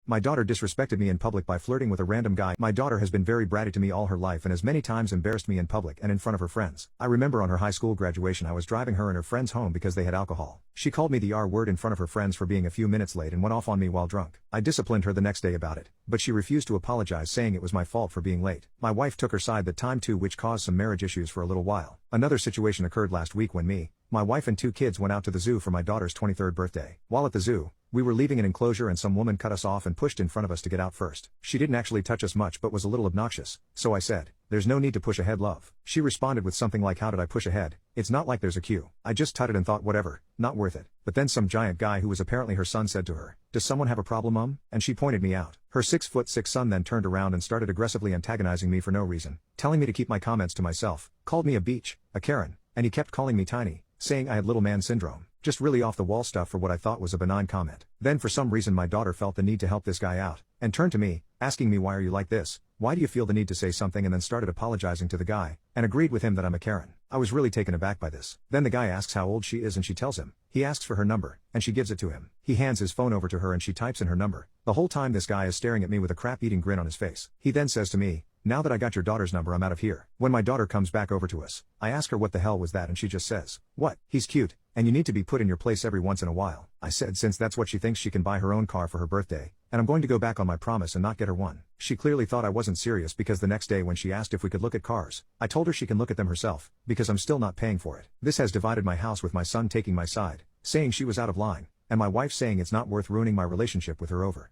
My daughter disrespected me in public by flirting with a random guy. My daughter has been very bratty to me all her life and has many times embarrassed me in public and in front of her friends. I remember on her high school graduation I was driving her and her friends home because they had alcohol. She called me the R word in front of her friends for being a few minutes late and went off on me while drunk. I disciplined her the next day about it, but she refused to apologize, saying it was my fault for being late. My wife took her side that time too, which caused some marriage issues for a little while. Another situation occurred last week when me, my wife and 2 kids went out to the zoo for my daughter's 23rd birthday. While at the zoo, we were leaving an enclosure and some woman cut us off and pushed in front of us to get out first. She didn't actually touch us much but was a little obnoxious, so I said, "There's no need to push ahead, love." She responded with something like, "How did I push ahead? It's not like there's a queue." I just tutted and thought whatever, not worth it. But then some giant guy who was apparently her son said to her, "Does someone have a problem, Mom?" And she pointed me out. Her 6'6" son then turned around and started aggressively antagonizing me for no reason, telling me to keep my comments to myself, called me a beach, a Karen, and he kept calling me tiny, saying I had little man syndrome. Just really off the wall stuff for what I thought was a benign comment. Then for some reason my daughter felt the need to help this guy out, and turned to me, asking me, "Why are you like this? Why do you feel the need to say something?" and then started apologizing to the guy, and agreed with him that I'm a Karen. I was really taken aback by this. Then the guy asks how old she is and she tells him. He asks for her number, and she gives it to him. He hands his phone over to her and she types in her number. The whole time this guy is staring at me with a crap-eating grin on his face. He then says to me, "Now that I got your daughter's number, I'm out of here." When my daughter comes back over to us, I ask her what the hell was that and she just says, "What? He's cute, and you need to be put in your place every once in a while." I said since that's what she thinks, she can buy her own car for her birthday, and I'm going to go back on my promise and not get her one. She clearly thought I wasn't serious because the next day when she asked if we could look at cars, I told her she can look at them herself, because I'm still not paying for it. This has divided my house, with my son taking my side, saying she was out of line, and my wife saying it's not worth ruining my relationship with her over.